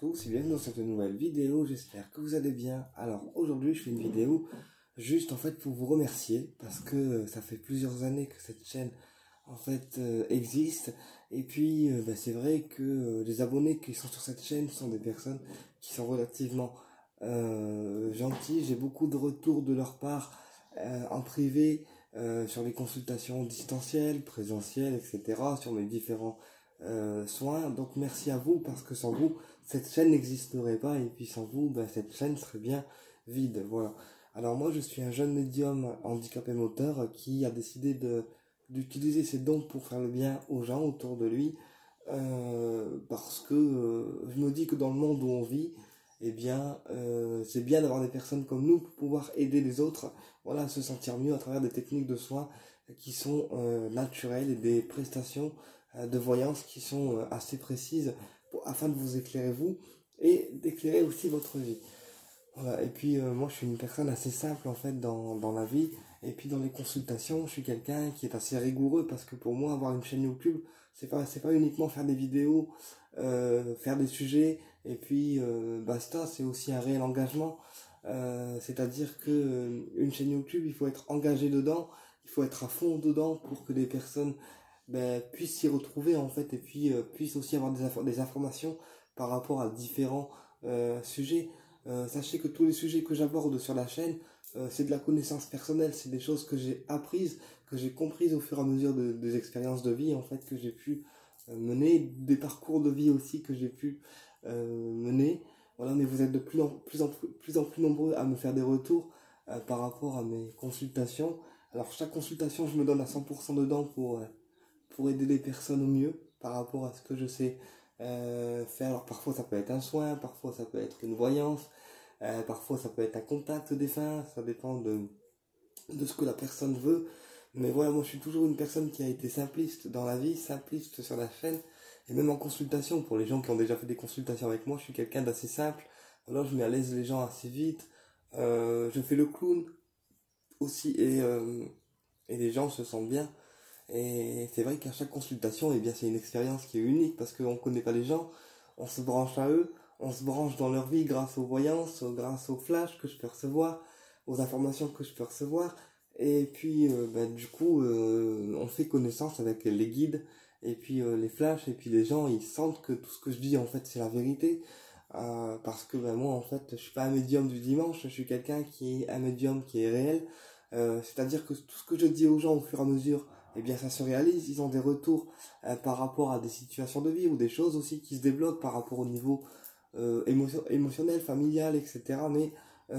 tous et bienvenue dans cette nouvelle vidéo, j'espère que vous allez bien. Alors aujourd'hui je fais une vidéo juste en fait pour vous remercier parce que ça fait plusieurs années que cette chaîne en fait existe et puis c'est vrai que les abonnés qui sont sur cette chaîne sont des personnes qui sont relativement gentilles. J'ai beaucoup de retours de leur part en privé sur les consultations distancielles, présentielles, etc. sur mes différents soins. Donc merci à vous parce que sans vous cette chaîne n'existerait pas et puis sans vous cette chaîne serait bien vide. Voilà. Alors moi je suis un jeune médium handicapé moteur qui a décidé d'utiliser ses dons pour faire le bien aux gens autour de lui parce que je me dis que dans le monde où on vit c'est bien d'avoir des personnes comme nous pour pouvoir aider les autres, voilà, à se sentir mieux à travers des techniques de soins qui sont naturelles et des prestations de voyance qui sont assez précises afin de vous éclairer vous et d'éclairer aussi votre vie. Voilà. Et puis moi je suis une personne assez simple en fait dans la vie et puis dans les consultations je suis quelqu'un qui est assez rigoureux parce que pour moi avoir une chaîne YouTube c'est pas uniquement faire des vidéos, faire des sujets et puis basta, c'est aussi un réel engagement. C'est-à-dire que une chaîne YouTube il faut être engagé dedans, il faut être à fond dedans pour que les personnes puissent s'y retrouver en fait et puis puissent aussi avoir des informations par rapport à différents sujets. Sachez que tous les sujets que j'aborde sur la chaîne, c'est de la connaissance personnelle, c'est des choses que j'ai apprises, que j'ai comprises au fur et à mesure des expériences de vie en fait que j'ai pu mener, des parcours de vie aussi que j'ai pu mener. Voilà, mais vous êtes de plus en plus nombreux à me faire des retours par rapport à mes consultations. Alors chaque consultation, je me donne à 100% dedans pour aider les personnes au mieux par rapport à ce que je sais faire. Alors parfois ça peut être un soin, parfois ça peut être une voyance, parfois ça peut être un contact défunt, ça dépend de ce que la personne veut. Mais voilà, moi je suis toujours une personne qui a été simpliste dans la vie, simpliste sur la chaîne, et même en consultation, pour les gens qui ont déjà fait des consultations avec moi, je suis quelqu'un d'assez simple. Alors je mets à l'aise les gens assez vite, je fais le clown aussi, et les gens se sentent bien. Et c'est vrai qu'à chaque consultation, c'est une expérience qui est unique parce qu'on ne connaît pas les gens, on se branche à eux, on se branche dans leur vie grâce aux voyances, grâce aux flashs que je peux recevoir, aux informations que je peux recevoir. Et puis on fait connaissance avec les guides et puis les flashs et puis les gens ils sentent que tout ce que je dis en fait c'est la vérité. Parce que moi en fait je suis pas un médium du dimanche, je suis quelqu'un qui est un médium qui est réel. C'est-à-dire que tout ce que je dis aux gens au fur et à mesure ça se réalise, ils ont des retours par rapport à des situations de vie ou des choses aussi qui se débloquent par rapport au niveau émotionnel, familial, etc. Mais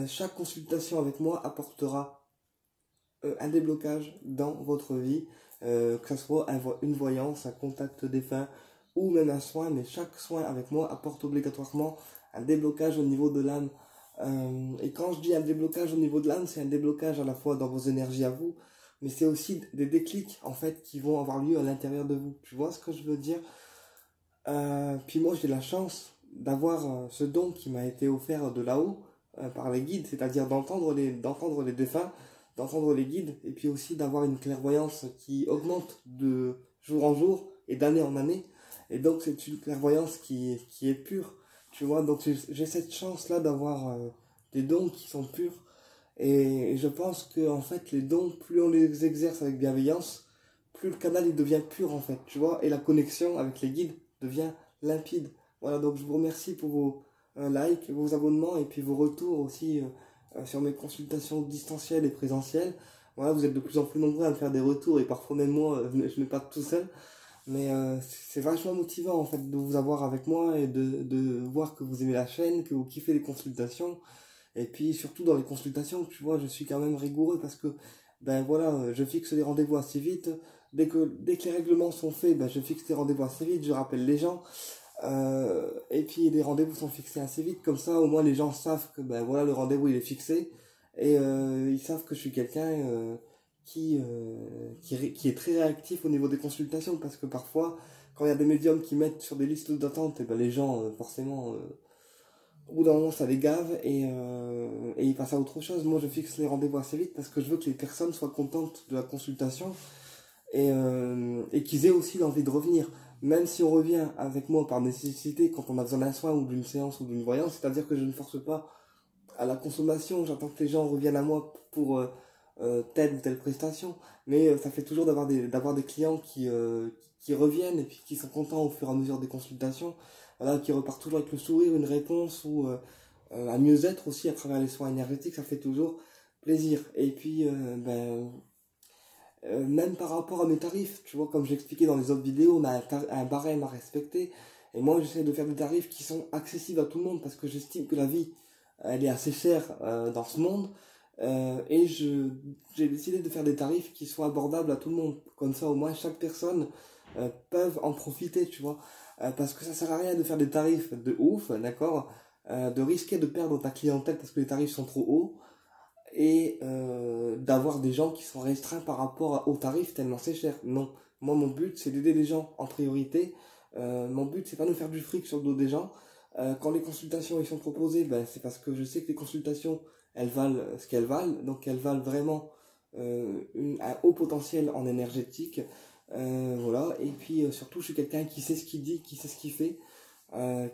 chaque consultation avec moi apportera un déblocage dans votre vie, que ce soit une voyance, un contact défunt ou même un soin, mais chaque soin avec moi apporte obligatoirement un déblocage au niveau de l'âme. Et quand je dis un déblocage au niveau de l'âme, c'est un déblocage à la fois dans vos énergies à vous, mais c'est aussi des déclics en fait qui vont avoir lieu à l'intérieur de vous. Tu vois ce que je veux dire? Puis moi j'ai la chance d'avoir ce don qui m'a été offert de là-haut par les guides, c'est-à-dire d'entendre les défunts, d'entendre les guides, et puis aussi d'avoir une clairvoyance qui augmente de jour en jour et d'année en année. Et donc c'est une clairvoyance qui est pure, tu vois. Donc j'ai cette chance-là d'avoir des dons qui sont purs. Et je pense que en fait les dons, plus on les exerce avec bienveillance, plus le canal il devient pur en fait, tu vois, et la connexion avec les guides devient limpide. Voilà, donc je vous remercie pour vos likes, vos abonnements et puis vos retours aussi sur mes consultations distancielles et présentielles. Voilà, vous êtes de plus en plus nombreux à me faire des retours et parfois même moi, je n'ai pas tout seul. Mais c'est vachement motivant en fait de vous avoir avec moi et de voir que vous aimez la chaîne, que vous kiffez les consultations. Et puis surtout dans les consultations, tu vois, je suis quand même rigoureux parce que je fixe les rendez-vous assez vite. Dès que les règlements sont faits, je fixe les rendez-vous assez vite, je rappelle les gens. Et puis les rendez-vous sont fixés assez vite, comme ça au moins les gens savent que le rendez-vous il est fixé. Et ils savent que je suis quelqu'un qui est très réactif au niveau des consultations, parce que parfois, quand il y a des médiums qui mettent sur des listes d'attente, les gens, forcément, au bout d'un moment, ça les gave et ils passent à autre chose. Moi, je fixe les rendez-vous assez vite parce que je veux que les personnes soient contentes de la consultation et qu'ils aient aussi l'envie de revenir. même si on revient avec moi par nécessité quand on a besoin d'un soin ou d'une séance ou d'une voyance, c'est-à-dire que je ne force pas à la consommation, j'attends que les gens reviennent à moi pour telle ou telle prestation, mais ça fait toujours d'avoir des clients qui reviennent et puis qui sont contents au fur et à mesure des consultations, voilà, qui repartent toujours avec le sourire, une réponse ou un mieux-être aussi à travers les soins énergétiques, ça fait toujours plaisir. Et puis, même par rapport à mes tarifs, tu vois, comme j'expliquais dans les autres vidéos, on a un barème à respecter. Et moi, j'essaie de faire des tarifs qui sont accessibles à tout le monde parce que j'estime que la vie, elle est assez chère dans ce monde. Et j'ai décidé de faire des tarifs qui soient abordables à tout le monde. Comme ça, au moins, chaque personne peut en profiter, tu vois. Parce que ça sert à rien de faire des tarifs de ouf, d'accord, de risquer de perdre ta clientèle parce que les tarifs sont trop hauts et d'avoir des gens qui sont restreints par rapport aux tarifs tellement c'est cher. Non, moi mon but c'est d'aider les gens en priorité. Mon but c'est pas de faire du fric sur le dos des gens. Quand les consultations ils sont proposées, ben, c'est parce que je sais que les consultations elles valent ce qu'elles valent, donc elles valent vraiment un haut potentiel en énergétique. Voilà, et puis surtout je suis quelqu'un qui sait ce qu'il dit, qui sait ce qu'il fait.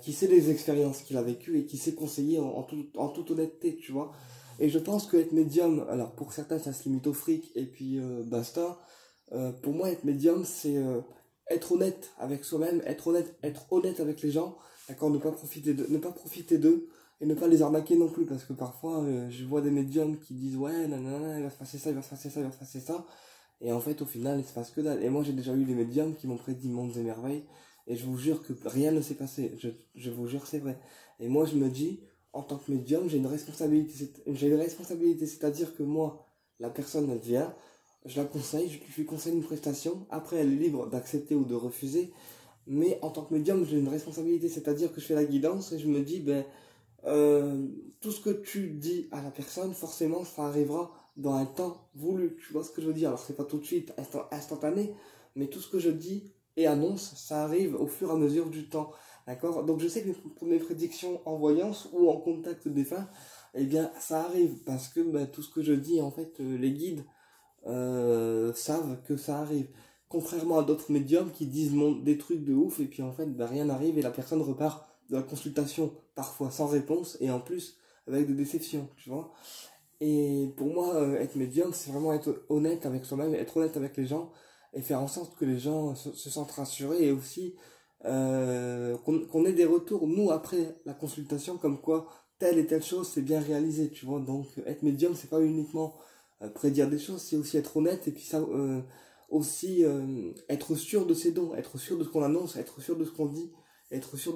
Qui sait les expériences qu'il a vécues et qui sait conseiller en toute honnêteté, tu vois. Et je pense que être médium, alors pour certains ça se limite au fric et puis basta. Pour moi être médium c'est être honnête avec soi-même, être honnête avec les gens, d'accord, ne pas profiter d'eux et ne pas les arnaquer non plus parce que parfois je vois des médiums qui disent ouais nanana, il va se passer ça, il va se passer ça, il va se passer ça et en fait au final il se passe que dalle. Et moi j'ai déjà eu des médiums qui m'ont prédit mondes et merveilles et je vous jure que rien ne s'est passé, je vous jure c'est vrai. Et moi je me dis en tant que médium, j'ai une responsabilité, c'est-à-dire que moi, la personne, elle vient, je la conseille, je lui conseille une prestation, après elle est libre d'accepter ou de refuser, mais en tant que médium, j'ai une responsabilité, c'est-à-dire que je fais la guidance et je me dis, ben, tout ce que tu dis à la personne, forcément, ça arrivera dans un temps voulu, tu vois ce que je veux dire, alors c'est pas tout de suite instantané, mais tout ce que je dis et annonce, ça arrive au fur et à mesure du temps. D'accord? Donc je sais que pour mes prédictions en voyance ou en contact défunt, eh bien ça arrive parce que bah, tout ce que je dis, en fait, les guides savent que ça arrive. Contrairement à d'autres médiums qui disent des trucs de ouf et puis en fait bah, rien n'arrive et la personne repart de la consultation parfois sans réponse et en plus avec des déceptions, tu vois. Et pour moi, être médium, c'est vraiment être honnête avec soi-même, être honnête avec les gens et faire en sorte que les gens se sentent rassurés et aussi qu'on ait des retours, nous, après la consultation, comme quoi telle et telle chose c'est bien réalisé, tu vois. Donc, être médium, c'est pas uniquement prédire des choses, c'est aussi être honnête et puis ça, aussi être sûr de ses dons, être sûr de ce qu'on annonce, être sûr de ce qu'on dit, être sûr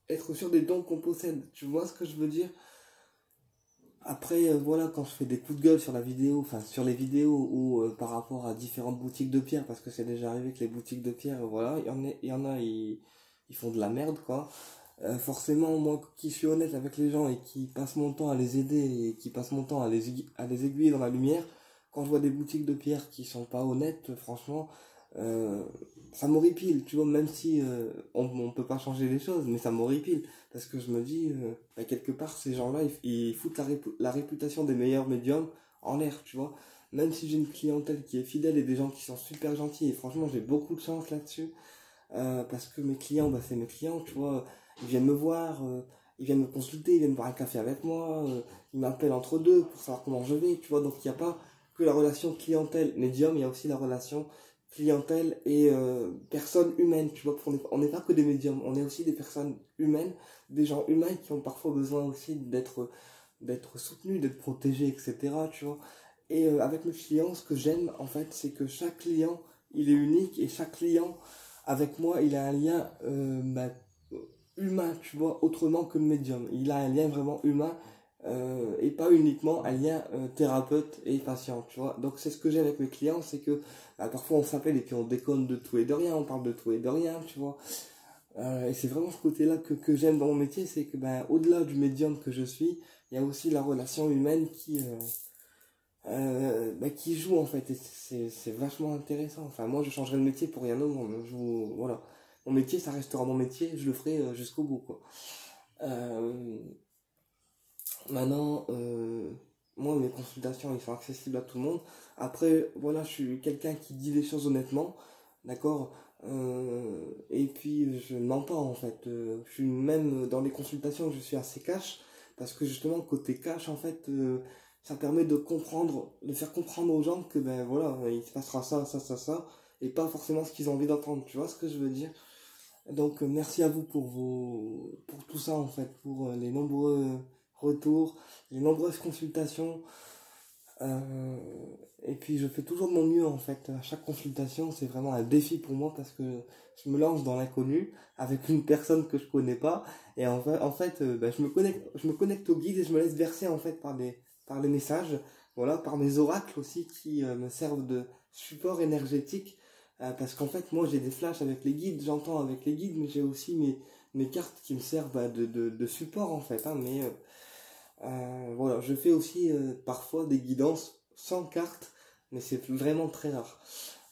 être sûr des dons qu'on possède. Tu vois ce que je veux dire? Après, voilà, quand je fais des coups de gueule sur la vidéo, enfin sur les vidéos ou par rapport à différentes boutiques de pierre, parce que c'est déjà arrivé que les boutiques de pierre, voilà, il y en a, ils font de la merde, quoi. Forcément, moi qui suis honnête avec les gens et qui passe mon temps à les aider et qui passe mon temps à les aiguiller dans la lumière, quand je vois des boutiques de pierre qui sont pas honnêtes, franchement, euh, ça m'horripile, tu vois, même si on peut pas changer les choses, mais ça m'horripile. Parce que je me dis, bah, quelque part, ces gens-là, ils foutent la réputation des meilleurs médiums en l'air, tu vois. Même si j'ai une clientèle qui est fidèle et des gens qui sont super gentils, et franchement, j'ai beaucoup de chance là-dessus, parce que mes clients, bah, c'est mes clients, tu vois. Ils viennent me voir, ils viennent me consulter, ils viennent boire un café avec moi, ils m'appellent entre deux pour savoir comment je vais, tu vois. Donc, il n'y a pas que la relation clientèle-médium, il y a aussi la relation clientèle et personnes humaines, tu vois. On n'est pas que des médiums, on est aussi des personnes humaines, des gens humains qui ont parfois besoin aussi d'être soutenus, d'être protégés, etc., tu vois. Et avec mes clients, ce que j'aime, en fait, c'est que chaque client, il est unique et chaque client, avec moi, il a un lien bah, humain, tu vois, autrement que le médium. Il a un lien vraiment humain et pas uniquement un lien thérapeute et patient, tu vois. Donc c'est ce que j'ai avec mes clients, c'est que bah, parfois on s'appelle et puis on déconne de tout et de rien, on parle de tout et de rien, tu vois. Et c'est vraiment ce côté-là que j'aime dans mon métier, c'est que ben, au-delà du médium que je suis, il y a aussi la relation humaine bah, qui joue en fait, et c'est vachement intéressant. Enfin, moi je changerais de métier pour rien au monde. Voilà. Mon métier, ça restera mon métier, je le ferai jusqu'au bout, quoi. Euh, Maintenant, moi, mes consultations, ils sont accessibles à tout le monde. Après, voilà, je suis quelqu'un qui dit les choses honnêtement, d'accord? Et puis je ne mens pas en fait. Je suis même dans les consultations, je suis assez cash parce que justement côté cash en fait, ça permet de comprendre, de faire comprendre aux gens que ben voilà, il se passera ça, et pas forcément ce qu'ils ont envie d'entendre. Tu vois ce que je veux dire? Donc merci à vous pour tout ça en fait, pour les nombreux retours, les nombreuses consultations. Euh, et puis je fais toujours de mon mieux en fait. À chaque consultation, c'est vraiment un défi pour moi parce que je me lance dans l'inconnu avec une personne que je connais pas. Et bah, je me connecte au guide et je me laisse bercer en fait par les messages, voilà, par mes oracles aussi qui me servent de support énergétique. Parce qu'en fait, moi j'ai des flashs avec les guides, j'entends avec les guides, mais j'ai aussi mes cartes qui me servent bah, de support en fait. Hein, voilà, je fais aussi parfois des guidances sans carte, mais c'est vraiment très rare.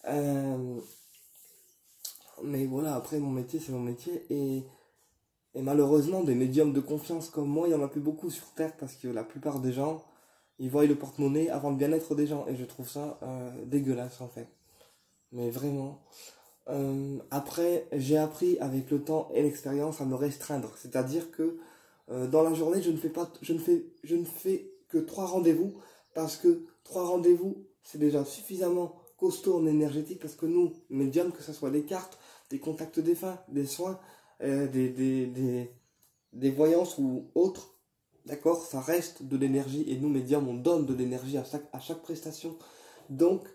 Euh, mais voilà, après mon métier, c'est mon métier. Et malheureusement, des médiums de confiance comme moi, il n'y en a plus beaucoup sur Terre parce que la plupart des gens, ils voient le porte-monnaie avant le bien-être des gens. Et je trouve ça dégueulasse en fait. Mais vraiment. Après, j'ai appris avec le temps et l'expérience à me restreindre. C'est-à-dire que dans la journée, je ne fais que 3 rendez-vous parce que 3 rendez-vous, c'est déjà suffisamment costaud en énergétique parce que nous, médiums, que ce soit des cartes, des contacts défunts, des soins, des voyances ou autres, d'accord, ça reste de l'énergie et nous, médiums, on donne de l'énergie à chaque prestation. Donc,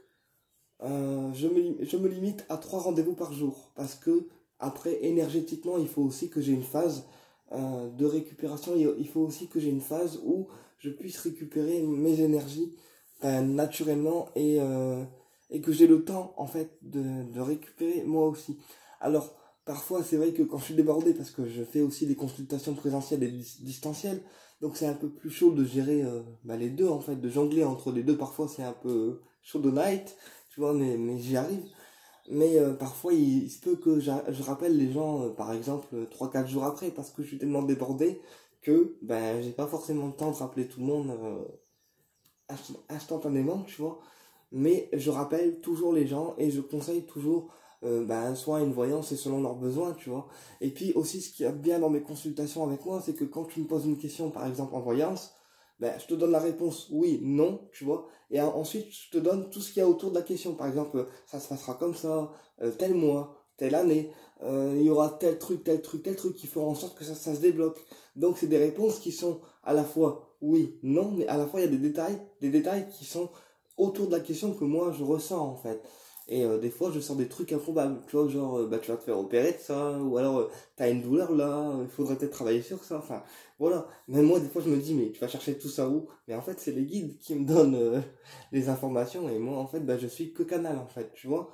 je me limite à 3 rendez-vous par jour parce que après énergétiquement il faut aussi que j'ai une phase de récupération, il faut aussi que j'ai une phase où je puisse récupérer mes énergies naturellement et que j'ai le temps en fait de récupérer moi aussi. Alors parfois c'est vrai que quand je suis débordé parce que je fais aussi des consultations présentielles et distancielles, donc c'est un peu plus chaud de gérer bah, les deux en fait, de jongler entre les deux, parfois c'est un peu chaud de night, tu vois, mais j'y arrive. Mais parfois, il se peut que je rappelle les gens, par exemple, 3 4 jours après, parce que je suis tellement débordé que ben, j'ai pas forcément le temps de rappeler tout le monde instantanément, tu vois. Mais je rappelle toujours les gens et je conseille toujours ben, soit une voyance et selon leurs besoins, tu vois. Et puis aussi, ce qui est bien dans mes consultations avec moi, c'est que quand tu me poses une question, par exemple en voyance, ben, je te donne la réponse oui, non, tu vois. Et ensuite, je te donne tout ce qu'il y a autour de la question. Par exemple, ça se passera comme ça, tel mois, telle année, il y aura tel truc qui fera en sorte que ça se débloque. Donc, c'est des réponses qui sont à la fois oui, non, mais à la fois, il y a des détails qui sont autour de la question que moi, je ressens, en fait. Et des fois, je sens des trucs improbables, tu vois, genre, bah, tu vas te faire opérer de ça, ou alors, t'as une douleur là, il faudrait peut-être travailler sur ça, enfin, voilà. Même moi, des fois, je me dis, mais tu vas chercher tout ça où? Mais en fait, c'est les guides qui me donnent les informations, et moi, en fait, bah, je suis que canal, en fait, tu vois.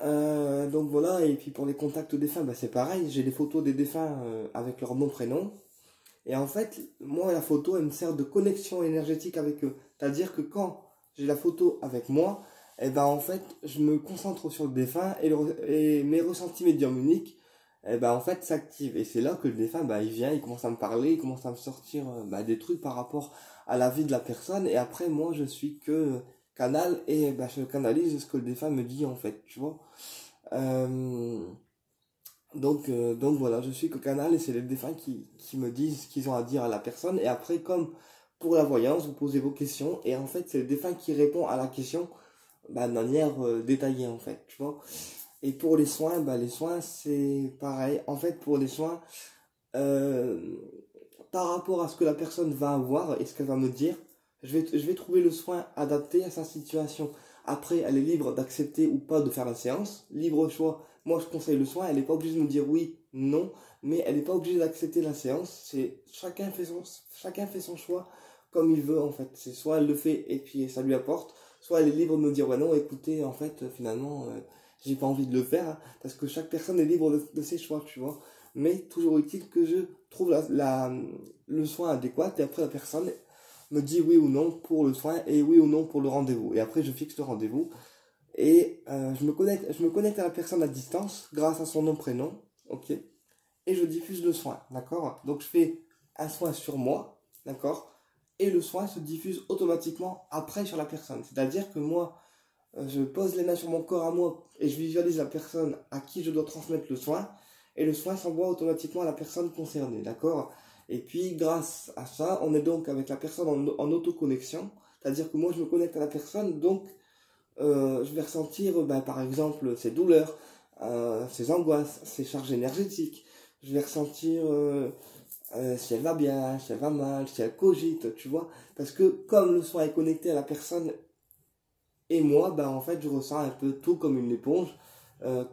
Donc voilà, et puis pour les contacts défunts, bah, c'est pareil, j'ai des photos des défunts avec leur nom, prénom, et en fait, moi, la photo, elle me sert de connexion énergétique avec eux. C'est-à-dire que quand j'ai la photo avec moi, et ben en fait, je me concentre sur le défunt et mes ressentis médiums uniques, et ben en fait, s'activent. Et c'est là que le défunt, bah, il vient, il commence à me parler, il commence à me sortir bah, des trucs par rapport à la vie de la personne. Et après, moi, je suis que canal et bah, je canalise ce que le défunt me dit, en fait, tu vois. Euh, donc voilà, je suis que canal et c'est les défunts qui me disent ce qu'ils ont à dire à la personne. Et après, comme pour la voyance, vous posez vos questions et en fait, c'est le défunt qui répond à la question bah, de manière détaillée en fait, tu vois. Et pour les soins, bah, les soins, c'est pareil. En fait, pour les soins, euh, par rapport à ce que la personne va avoir et ce qu'elle va me dire, je vais trouver le soin adapté à sa situation. Après, elle est libre d'accepter ou pas de faire la séance, libre choix. Moi, je conseille le soin, elle n'est pas obligée de me dire oui, non, mais elle n'est pas obligée d'accepter la séance. C'est chacun fait son choix comme il veut en fait. C'est soit elle le fait et puis ça lui apporte, soit elle est libre de me dire ouais non, écoutez, en fait, finalement, j'ai pas envie de le faire hein, parce que chaque personne est libre de ses choix, tu vois. Mais toujours utile que je trouve le soin adéquat et après la personne me dit oui ou non pour le soin et oui ou non pour le rendez-vous. Et après je fixe le rendez-vous et je me connecte à la personne à distance grâce à son nom prénom, ok, et je diffuse le soin, d'accord. Donc je fais un soin sur moi, d'accord, et le soin se diffuse automatiquement après sur la personne. C'est-à-dire que moi je pose les mains sur mon corps à moi et je visualise la personne à qui je dois transmettre le soin, et le soin s'envoie automatiquement à la personne concernée, d'accord? Et puis grâce à ça, on est donc avec la personne en autoconnexion, c'est-à-dire que moi je me connecte à la personne, donc je vais ressentir par exemple ses douleurs, ses angoisses, ses charges énergétiques, je vais ressentir si elle va bien, si elle va mal, si elle cogite, tu vois, parce que comme le soin est connecté à la personne et moi, en fait, je ressens un peu tout comme une éponge,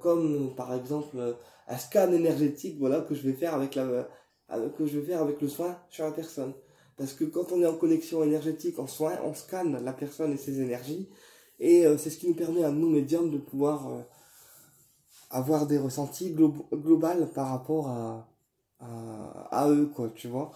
comme par exemple un scan énergétique, voilà, que je vais faire que je vais faire avec le soin sur la personne. Parce que quand on est en connexion énergétique, en soin, on scanne la personne et ses énergies, et c'est ce qui nous permet à nous, médiums, de pouvoir avoir des ressentis globaux par rapport à eux, quoi, tu vois.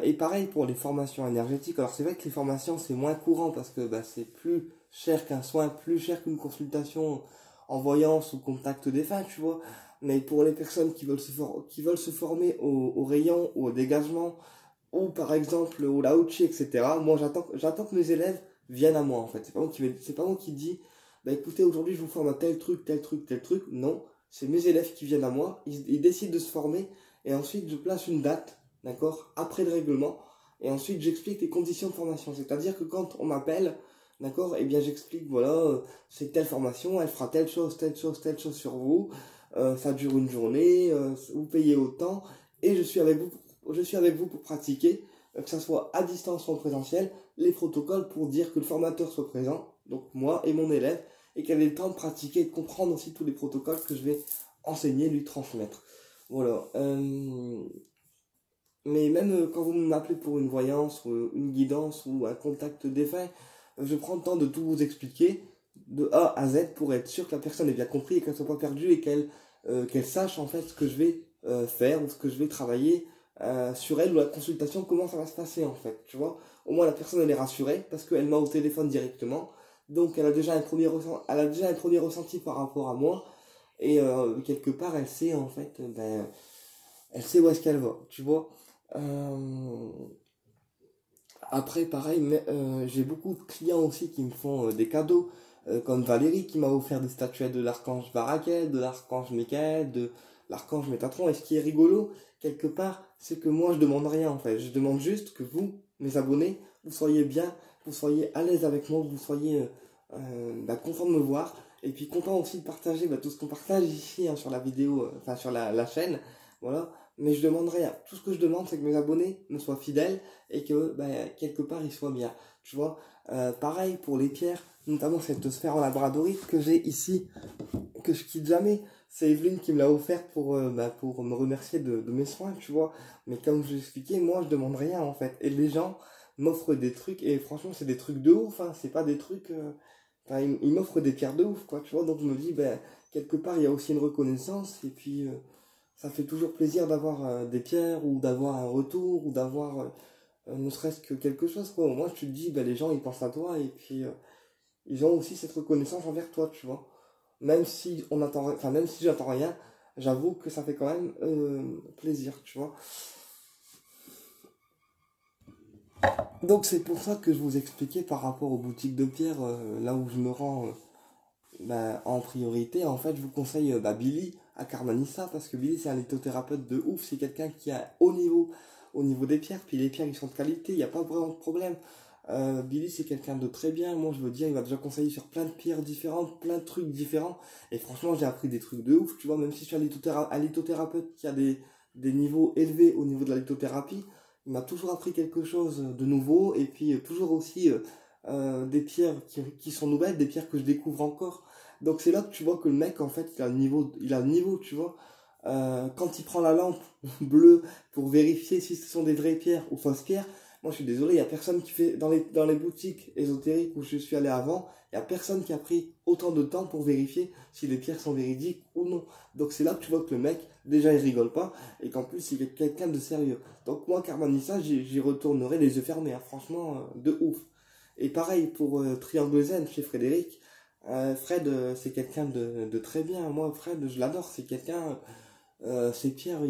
Et pareil pour les formations énergétiques. Alors c'est vrai que les formations c'est moins courant parce que c'est plus cher qu'un soin, plus cher qu'une consultation en voyance ou contact défunt, tu vois. Mais pour les personnes qui veulent se former au rayon ou au dégagement, ou par exemple au laochi, etc., moi j'attends que mes élèves viennent à moi en fait. C'est pas moi qui dis, écoutez, aujourd'hui je vous forme à tel truc, tel truc, tel truc. Non, c'est mes élèves qui viennent à moi, ils décident de se former, et ensuite je place une date, d'accord, après le règlement, et ensuite j'explique les conditions de formation. C'est-à-dire que quand on m'appelle, d'accord, et bien j'explique, voilà, c'est telle formation, elle fera telle chose, telle chose, telle chose sur vous, ça dure une journée, vous payez autant, et je suis avec vous pour pratiquer, que ça soit à distance ou en présentiel, les protocoles pour dire que le formateur soit présent, donc moi et mon élève, et qu'elle ait le temps de pratiquer et de comprendre aussi tous les protocoles que je vais enseigner, lui transmettre. Voilà. Mais même quand vous m'appelez pour une voyance, ou une guidance, ou un contact défunt, je prends le temps de tout vous expliquer, de A à Z, pour être sûr que la personne ait bien compris et qu'elle ne soit pas perdue, et qu'elle sache en fait ce que je vais faire, ou ce que je vais travailler sur elle, ou la consultation, comment ça va se passer en fait, tu vois. Au moins la personne elle est rassurée parce qu'elle m'a au téléphone directement, donc elle a déjà un premier ressenti par rapport à moi, et quelque part elle sait en fait, elle sait où est-ce qu'elle va, tu vois. Euh, Après, pareil, j'ai beaucoup de clients aussi qui me font des cadeaux, comme Valérie qui m'a offert des statuettes de l'archange Barakel, de l'archange Michael, de l'archange Métatron. Et ce qui est rigolo, quelque part, c'est que moi je demande rien en fait. Je demande juste que vous, mes abonnés, vous soyez bien, vous soyez à l'aise avec moi, vous soyez content de me voir. Et puis content aussi de partager tout ce qu'on partage ici, hein, sur la vidéo, enfin sur la chaîne. Voilà. Mais je demande rien. Tout ce que je demande, c'est que mes abonnés me soient fidèles et que quelque part ils soient bien. Tu vois. Pareil pour les pierres, notamment cette sphère en labradorite que j'ai ici, que je quitte jamais. C'est Evelyne qui me l'a offert pour me remercier de mes soins, tu vois. Mais comme je l'expliquais, moi je demande rien en fait. Et les gens m'offrent des trucs, et franchement c'est des trucs de ouf, hein. C'est pas des trucs... ils m'offrent des pierres de ouf, quoi, tu vois. Donc je me dis, quelque part il y a aussi une reconnaissance, et puis ça fait toujours plaisir d'avoir des pierres, ou d'avoir un retour, ou d'avoir ne serait-ce que quelque chose, quoi. Au moins tu te dis, les gens ils pensent à toi, et puis ils ont aussi cette reconnaissance envers toi, tu vois. Même si j'attends rien, j'avoue que ça fait quand même plaisir, tu vois. Donc c'est pour ça que je vous expliquais par rapport aux boutiques de pierre, là où je me rends en priorité. En fait, je vous conseille Billy à Carmanissa, parce que Billy c'est un lithothérapeute de ouf, c'est quelqu'un qui a au niveau des pierres, puis les pierres ils sont de qualité, il n'y a pas vraiment de problème. Billy c'est quelqu'un de très bien, moi je veux dire, il m'a déjà conseillé sur plein de pierres différentes, plein de trucs différents, et franchement j'ai appris des trucs de ouf, tu vois. Même si je suis un lithothérapeute qui a des niveaux élevés au niveau de la lithothérapie, il m'a toujours appris quelque chose de nouveau, et puis toujours aussi des pierres qui sont nouvelles, des pierres que je découvre encore. Donc c'est là que tu vois que le mec en fait il a le niveau, tu vois. Quand il prend la lampe bleue pour vérifier si ce sont des vraies pierres ou fausses pierres, moi je suis désolé, il n'y a personne qui fait dans les boutiques ésotériques où je suis allé avant, il n'y a personne qui a pris autant de temps pour vérifier si les pierres sont véridiques ou non. Donc c'est là que tu vois que le mec, déjà il rigole pas, et qu'en plus il est quelqu'un de sérieux. Donc moi Carmanissa, j'y retournerai les yeux fermés, hein, franchement, de ouf. Et pareil pour Triangle Zen chez Frédéric. Fred, c'est quelqu'un de très bien. Moi, Fred, je l'adore. C'est quelqu'un. Ses pierres,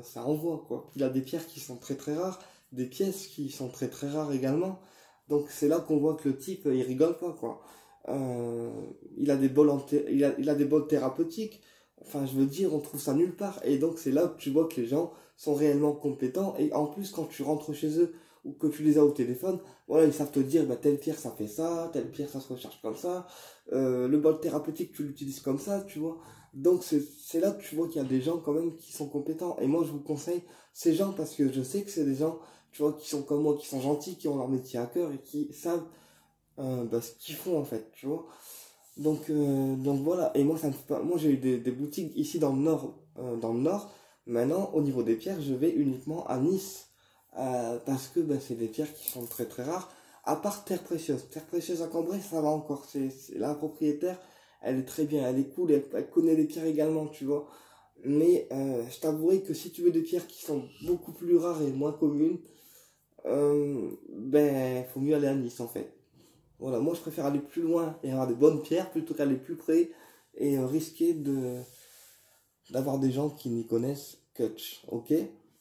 ça envoie, quoi. Il a des pierres qui sont très très rares, des pièces qui sont très très rares également. Donc c'est là qu'on voit que le type, il rigole pas, quoi. il a des bols il a des bols thérapeutiques. Enfin, je veux dire, on trouve ça nulle part. Et donc, c'est là que tu vois que les gens sont réellement compétents. Et en plus, quand tu rentres chez eux ou que tu les as au téléphone, voilà, ils savent te dire, bah, telle pierre, ça fait ça, telle pierre, ça se recharge comme ça. Le bol thérapeutique, tu l'utilises comme ça, tu vois. Donc, c'est là que tu vois qu'il y a des gens quand même qui sont compétents. Et moi, je vous conseille ces gens parce que je sais que c'est des gens, tu vois, qui sont comme moi, qui sont gentils, qui ont leur métier à cœur et qui savent bah, ce qu'ils font, en fait, tu vois. Donc voilà, et moi ça me fait pas. Moi j'ai eu des boutiques ici dans le nord, Maintenant, au niveau des pierres, je vais uniquement à Nice. Parce que bah, c'est des pierres qui sont très très rares. À part Terre Précieuse. Terre Précieuse à Cambrai, ça va encore. La propriétaire, elle est très bien, elle est cool, elle connaît les pierres également, tu vois. Mais je t'avouerai que si tu veux des pierres qui sont beaucoup plus rares et moins communes, ben faut mieux aller à Nice en fait. Voilà, moi je préfère aller plus loin et avoir des bonnes pierres plutôt qu'aller plus près et risquer d'avoir des gens qui n'y connaissent Kutch, ok?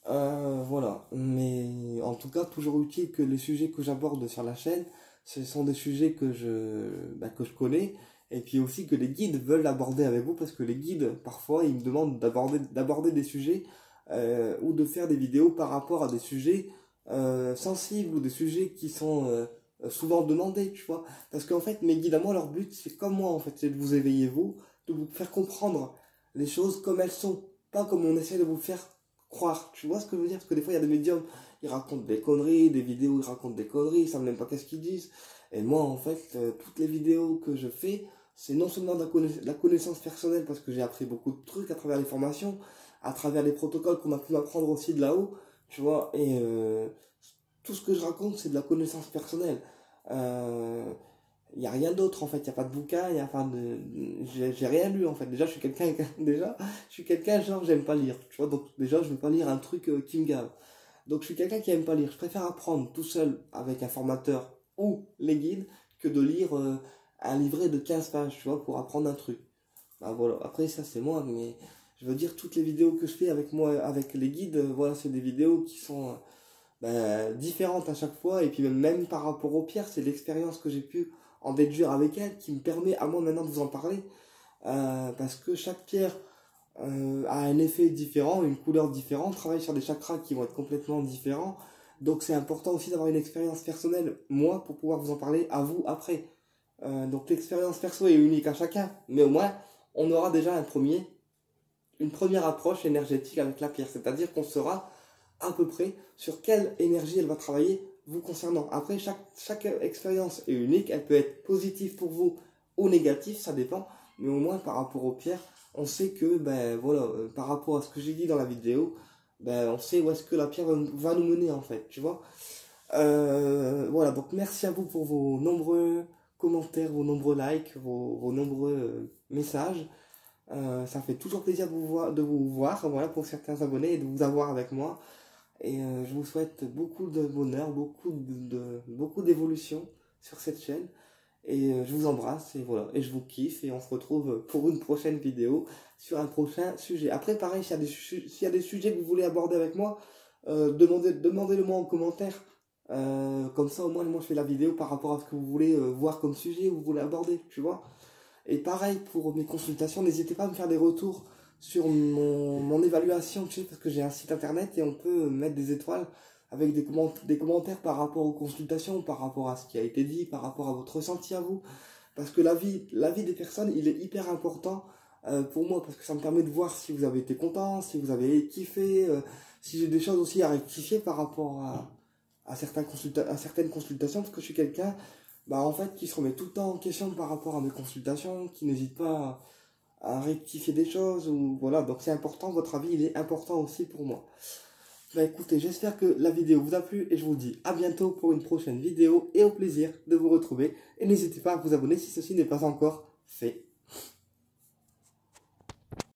Voilà, mais en tout cas, toujours utile que les sujets que j'aborde sur la chaîne, ce sont des sujets que je connais, et puis aussi que les guides veulent aborder avec vous, parce que les guides, parfois, ils me demandent d'aborder des sujets ou de faire des vidéos par rapport à des sujets sensibles ou des sujets qui sont souvent demandés, tu vois. Parce qu'en fait, mes guides à moi, leur but, c'est comme moi, en fait, c'est de vous éveiller, vous, de vous faire comprendre les choses comme elles sont, pas comme on essaie de vous faire croire. Tu vois ce que je veux dire? Parce que des fois, il y a des médiums, ils racontent des conneries, des vidéos, ils racontent des conneries, ils savent même pas qu'est-ce qu'ils disent. Et moi, en fait, toutes les vidéos que je fais, c'est non seulement de la connaissance personnelle, parce que j'ai appris beaucoup de trucs à travers les formations, à travers les protocoles qu'on a pu m'apprendre aussi de là-haut, tu vois, et tout ce que je raconte, c'est de la connaissance personnelle. Il n'y a rien d'autre en fait, il n'y a pas de bouquin, il y a pas de. J'ai rien lu en fait. Déjà, je suis quelqu'un, genre, j'aime pas lire, tu vois, donc déjà, je ne veux pas lire un truc qui me gave. Donc, je suis quelqu'un qui aime pas lire. Je préfère apprendre tout seul avec un formateur ou les guides que de lire un livret de 15 pages, tu vois, pour apprendre un truc. Bah voilà, après, ça c'est moi, mais je veux dire, toutes les vidéos que je fais avec moi, avec les guides, voilà, c'est des vidéos qui sont différentes à chaque fois, et puis même par rapport aux pierres, c'est l'expérience que j'ai pu en déduire avec elles qui me permet à moi maintenant de vous en parler, parce que chaque pierre a un effet différent, une couleur différente, travaille sur des chakras qui vont être complètement différents, donc c'est important aussi d'avoir une expérience personnelle, moi, pour pouvoir vous en parler à vous après. Donc l'expérience perso est unique à chacun, mais au moins on aura déjà une première approche énergétique avec la pierre, c'est-à-dire qu'on saura à peu près sur quelle énergie elle va travailler vous concernant. Après, chaque expérience est unique, elle peut être positive pour vous ou négative, ça dépend, mais au moins par rapport aux pierres, on sait que, ben voilà, par rapport à ce que j'ai dit dans la vidéo, ben on sait où est-ce que la pierre va nous mener en fait, tu vois. Voilà, donc merci à vous pour vos nombreux commentaires, vos nombreux likes, vos nombreux messages. Ça fait toujours plaisir de vous voir, voilà, pour certains abonnés et de vous avoir avec moi. Et je vous souhaite beaucoup de bonheur, beaucoup d'évolution sur cette chaîne. Et je vous embrasse et voilà. Et je vous kiffe et on se retrouve pour une prochaine vidéo sur un prochain sujet. Après, pareil, s'il y a des sujets que vous voulez aborder avec moi, demandez-le moi en commentaire. Comme ça, au moins, moi, je fais la vidéo par rapport à ce que vous voulez voir comme sujet, vous voulez aborder, tu vois. Et pareil pour mes consultations, n'hésitez pas à me faire des retours sur mon évaluation, tu sais, parce que j'ai un site internet et on peut mettre des étoiles avec des commentaires par rapport aux consultations, par rapport à ce qui a été dit, par rapport à votre ressenti à vous. Parce que la vie des personnes, il est hyper important pour moi, parce que ça me permet de voir si vous avez été content, si vous avez kiffé, si j'ai des choses aussi à rectifier par rapport à certaines consultations, parce que je suis quelqu'un en fait, qui se remet tout le temps en question par rapport à mes consultations, qui n'hésite pas à rectifier des choses, ou voilà, donc c'est important, votre avis, il est important aussi pour moi. Écoutez, j'espère que la vidéo vous a plu, et je vous dis à bientôt pour une prochaine vidéo, et au plaisir de vous retrouver, et n'hésitez pas à vous abonner si ceci n'est pas encore fait.